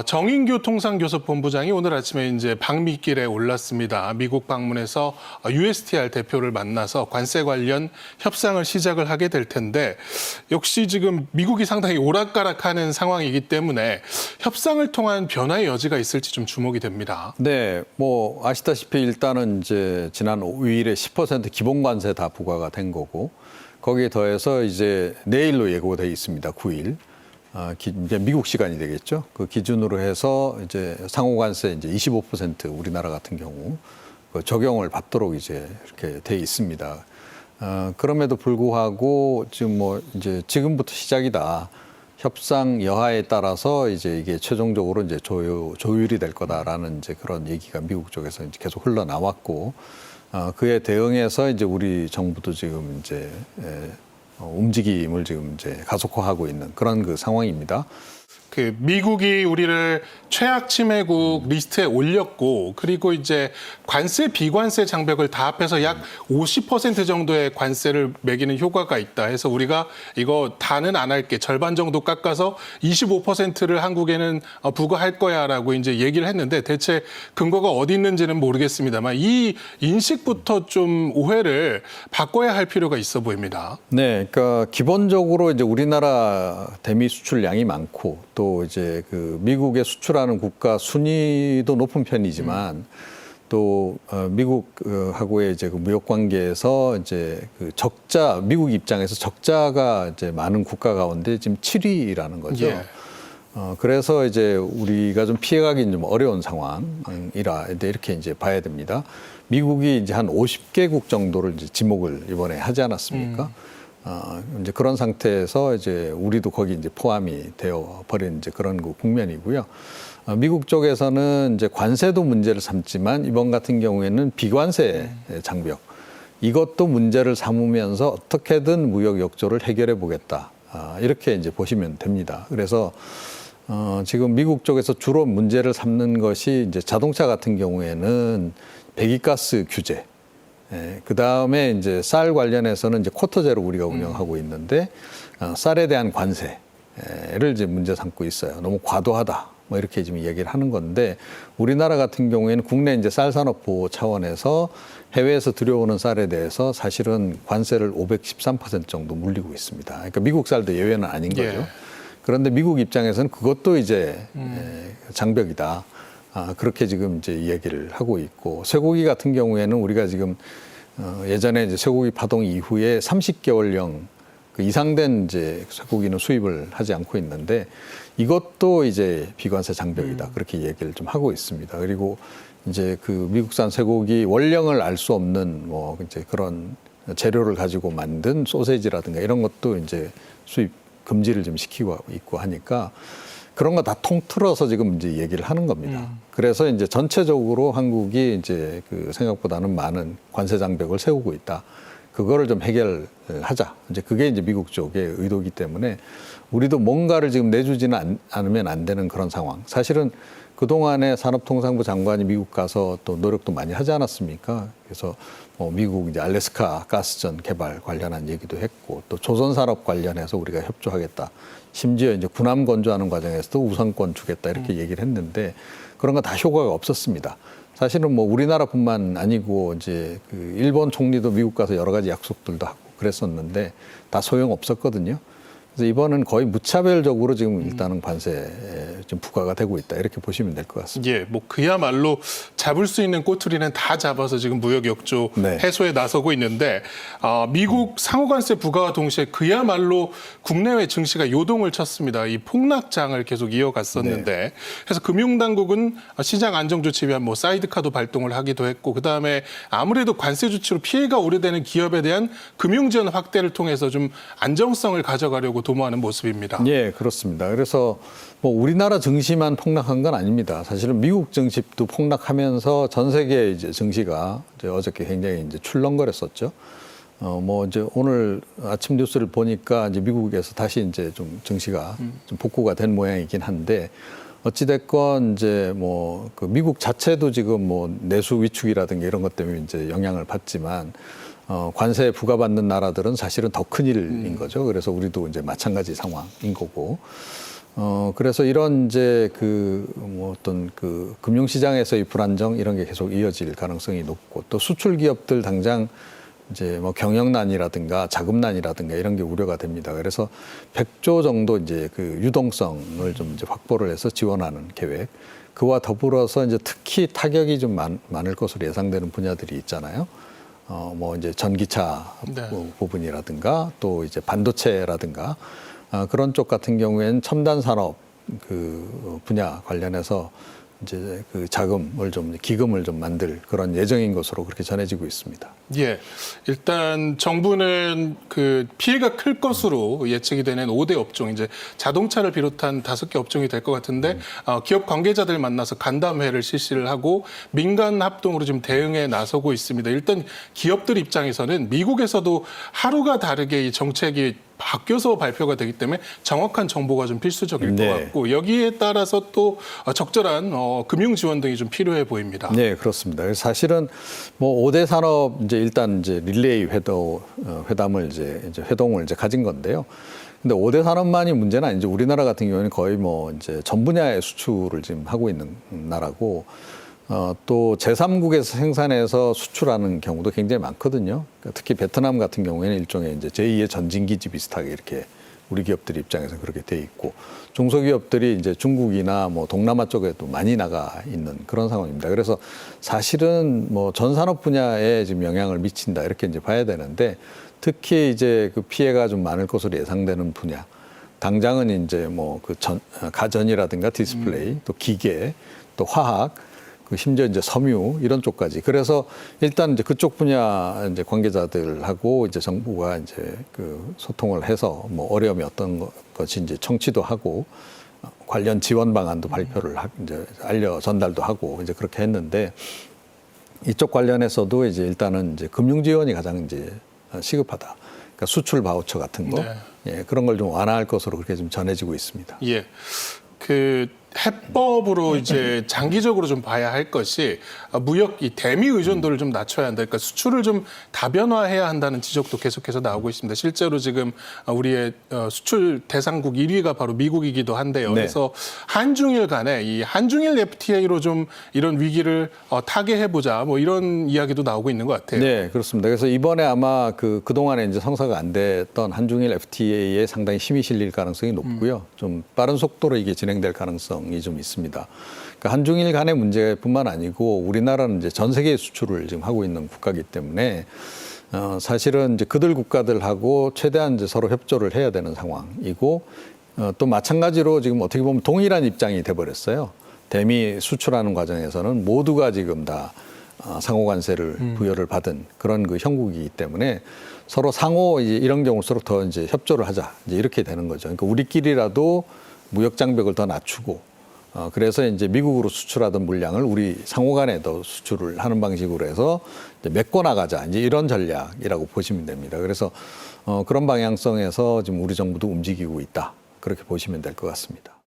정인규 통상교섭본부장이 오늘 아침에 이제 방미길에 올랐습니다. 미국 방문해서 USTR 대표를 만나서 관세 관련 협상을 시작을 하게 될 텐데 역시 지금 미국이 상당히 오락가락하는 상황이기 때문에 협상을 통한 변화의 여지가 있을지 좀 주목이 됩니다. 네, 뭐 아시다시피 일단은 이제 지난 5일에 10% 기본 관세 다 부과가 된 거고 거기에 더해서 이제 내일로 예고돼 있습니다. 9일. 이제 미국 시간이 되겠죠. 그 기준으로 해서 이제 상호관세 이제 25% 우리나라 같은 경우 그 적용을 받도록 이제 이렇게 돼 있습니다. 그럼에도 불구하고 지금 뭐 이제 지금부터 시작이다. 협상 여하에 따라서 이제 이게 최종적으로 이제 조율이 될 거다라는 이제 그런 얘기가 미국 쪽에서 이제 계속 흘러나왔고 그에 대응해서 이제 우리 정부도 지금 이제 움직임을 지금 이제 가속화하고 있는 그런 그 상황입니다. 그 미국이 우리를 최악 침해국 리스트에 올렸고 그리고 이제 관세 비관세 장벽을 다 합해서 약 50% 정도의 관세를 매기는 효과가 있다 해서 우리가 이거 다는 안 할게 절반 정도 깎아서 25%를 한국에는 부과할 거야라고 이제 얘기를 했는데 대체 근거가 어디 있는지는 모르겠습니다만 이 인식부터 좀 오해를 바꿔야 할 필요가 있어 보입니다. 네, 그러니까 기본적으로 이제 우리나라 대미 수출량이 많고 또 이제 그 미국에 수출하는 국가 순위도 높은 편이지만 또 미국하고의 이제 그 무역 관계에서 이제 그 적자 미국 입장에서 적자가 이제 많은 국가 가운데 지금 7위라는 거죠. 예. 그래서 이제 우리가 좀 피해가기는 좀 어려운 상황이라 이렇게 이제 봐야 됩니다. 미국이 이제 한 50개국 정도를 이제 지목을 이번에 하지 않았습니까? 이제 그런 상태에서 이제 우리도 거기 이제 포함이 되어 버린 이제 그런 그 국면이고요. 미국 쪽에서는 이제 관세도 문제를 삼지만 이번 같은 경우에는 비관세 장벽 이것도 문제를 삼으면서 어떻게든 무역 역조를 해결해 보겠다. 이렇게 이제 보시면 됩니다. 그래서 지금 미국 쪽에서 주로 문제를 삼는 것이 이제 자동차 같은 경우에는 배기가스 규제. 그 다음에 이제 쌀 관련해서는 이제 쿼터제로 우리가 운영하고 있는데 쌀에 대한 관세를 이제 문제 삼고 있어요. 너무 과도하다. 뭐 이렇게 지금 얘기를 하는 건데 우리나라 같은 경우에는 국내 이제 쌀 산업 보호 차원에서 해외에서 들여오는 쌀에 대해서 사실은 관세를 513% 정도 물리고 있습니다. 그러니까 미국 쌀도 예외는 아닌 거죠. 예. 그런데 미국 입장에서는 그것도 이제 장벽이다. 그렇게 지금 이제 얘기를 하고 있고 쇠고기 같은 경우에는 우리가 지금 예전에 이제 쇠고기 파동 이후에 30개월령 그 이상된 이제 쇠고기는 수입을 하지 않고 있는데 이것도 이제 비관세 장벽이다. 그렇게 얘기를 좀 하고 있습니다. 그리고 이제 그 미국산 쇠고기 원령을 알 수 없는 뭐 이제 그런 재료를 가지고 만든 소세지라든가 이런 것도 이제 수입 금지를 좀 시키고 있고 하니까 그런 거 다 통틀어서 지금 이제 얘기를 하는 겁니다. 그래서 이제 전체적으로 한국이 이제 그 생각보다는 많은 관세 장벽을 세우고 있다. 그거를 좀 해결하자. 이제 그게 이제 미국 쪽의 의도이기 때문에 우리도 뭔가를 지금 내주지는 않으면 안 되는 그런 상황. 사실은 그동안에 산업통상부 장관이 미국 가서 또 노력도 많이 하지 않았습니까? 그래서 뭐 미국 이제 알래스카 가스전 개발 관련한 얘기도 했고 또 조선산업 관련해서 우리가 협조하겠다. 심지어 이제 군함 건조하는 과정에서도 우선권 주겠다 이렇게 얘기를 했는데 그런 건 다 효과가 없었습니다. 사실은 뭐 우리나라뿐만 아니고 이제 그 일본 총리도 미국 가서 여러 가지 약속들도 하고 그랬었는데 다 소용 없었거든요. 그래서 이번은 거의 무차별적으로 지금 일단은 관세에 좀 부과가 되고 있다 이렇게 보시면 될 것 같습니다. 예, 뭐 그야말로 잡을 수 있는 꼬투리는 다 잡아서 지금 무역 역조 네. 해소에 나서고 있는데 미국 상호관세 부과와 동시에 그야말로 국내외 증시가 요동을 쳤습니다. 이 폭락장을 계속 이어갔었는데 네. 그래서 금융당국은 시장 안정 조치 위한 뭐 사이드카도 발동을 하기도 했고 그다음에 아무래도 관세 조치로 피해가 우려되는 기업에 대한 금융 지원 확대를 통해서 좀 안정성을 가져가려고 도모하는 모습입니다. 예, 그렇습니다. 그래서 뭐 우리나라 증시만 폭락한 건 아닙니다. 사실은 미국 증시도 폭락하면서 전 세계 이제 증시가 이제 어저께 굉장히 이제 출렁거렸었죠. 뭐 이제 오늘 아침 뉴스를 보니까 이제 미국에서 다시 이제 좀 증시가 좀 복구가 된 모양이긴 한데 어찌됐건 이제 뭐 그 미국 자체도 지금 뭐 내수 위축이라든가 이런 것 때문에 이제 영향을 받지만 관세 부과받는 나라들은 사실은 더 큰일인 거죠. 그래서 우리도 이제 마찬가지 상황인 거고. 그래서 이런 이제 뭐 어떤 금융시장에서의 불안정 이런 게 계속 이어질 가능성이 높고 또 수출 기업들 당장 이제 뭐 경영난이라든가 자금난이라든가 이런 게 우려가 됩니다. 그래서 100조 정도 이제 유동성을 좀 이제 확보를 해서 지원하는 계획. 그와 더불어서 이제 특히 타격이 좀 많을 것으로 예상되는 분야들이 있잖아요. 뭐 이제 전기차 네. 부분이라든가 또 이제 반도체라든가 그런 쪽 같은 경우에는 첨단 산업 분야 관련해서 이제 자금을 좀 기금을 좀 만들 그런 예정인 것으로 그렇게 전해지고 있습니다. 예. 일단 정부는 피해가 클 것으로 예측이 되는 5대 업종, 이제 자동차를 비롯한 5개 업종이 될 것 같은데, 기업 관계자들 만나서 간담회를 실시를 하고 민간 합동으로 지금 대응에 나서고 있습니다. 일단 기업들 입장에서는 미국에서도 하루가 다르게 이 정책이 바뀌어서 발표가 되기 때문에 정확한 정보가 좀 필수적일 네. 것 같고 여기에 따라서 또 적절한 금융 지원 등이 좀 필요해 보입니다. 네, 그렇습니다. 그래서 사실은 뭐 5대 산업 이제 일단 이제 릴레이 회담을 이제 회동을 이제 가진 건데요. 근데 5대 산업만이 문제는 아니죠. 우리나라 같은 경우에는 거의 뭐 이제 전 분야의 수출을 지금 하고 있는 나라고 또 제3국에서 생산해서 수출하는 경우도 굉장히 많거든요. 그러니까 특히 베트남 같은 경우에는 일종의 이제 제2의 전진기지 비슷하게 이렇게 우리 기업들 입장에서 그렇게 돼 있고 중소기업들이 이제 중국이나 뭐 동남아 쪽에도 많이 나가 있는 그런 상황입니다. 그래서 사실은 뭐 전 산업 분야에 지금 영향을 미친다 이렇게 이제 봐야 되는데 특히 이제 피해가 좀 많을 것으로 예상되는 분야. 당장은 이제 뭐 가전이라든가 디스플레이, 또 기계, 또 화학, 심지어 이제 섬유 이런 쪽까지. 그래서 일단 이제 그쪽 분야 이제 관계자들하고 이제 정부가 이제 소통을 해서 뭐 어려움이 어떤 것이 이제 청취도 하고 관련 지원 방안도 발표를 이제 전달도 하고 이제 그렇게 했는데 이쪽 관련해서도 이제 일단은 이제 금융 지원이 가장 이제 시급하다. 그러니까 수출 바우처 같은 거. 네. 예, 그런 걸 좀 완화할 것으로 그렇게 좀 전해지고 있습니다. 예. 해법으로 이제 장기적으로 좀 봐야 할 것이 무역 이 대미 의존도를 좀 낮춰야 한다. 그러니까 수출을 좀 다변화해야 한다는 지적도 계속해서 나오고 있습니다. 실제로 지금 우리의 수출 대상국 1위가 바로 미국이기도 한데요. 네. 그래서 한중일 간에 이 한중일 FTA로 좀 이런 위기를 타개해보자 뭐 이런 이야기도 나오고 있는 것 같아요. 네, 그렇습니다. 그래서 이번에 아마 그동안에 이제 성사가 안 됐던 한중일 FTA에 상당히 힘이 실릴 가능성이 높고요. 좀 빠른 속도로 이게 진행될 가능성이 좀 있습니다. 그러니까 한중일 간의 문제뿐만 아니고 우리나라는 이제 전 세계 수출을 지금 하고 있는 국가이기 때문에 사실은 이제 그들 국가들하고 최대한 이제 서로 협조를 해야 되는 상황이고 또 마찬가지로 지금 어떻게 보면 동일한 입장이 돼버렸어요. 대미 수출하는 과정에서는 모두가 지금 다 상호 관세를 부여를 받은 그런 형국이기 때문에 서로 상호 이제 이런 경우일수록 더 이제 협조를 하자 이제 이렇게 되는 거죠. 그러니까 우리끼리라도 무역 장벽을 더 낮추고 그래서 이제 미국으로 수출하던 물량을 우리 상호 간에 더 수출을 하는 방식으로 해서 이제 메꿔 나가자 이제 이런 전략이라고 보시면 됩니다. 그래서 그런 방향성에서 지금 우리 정부도 움직이고 있다 그렇게 보시면 될 것 같습니다.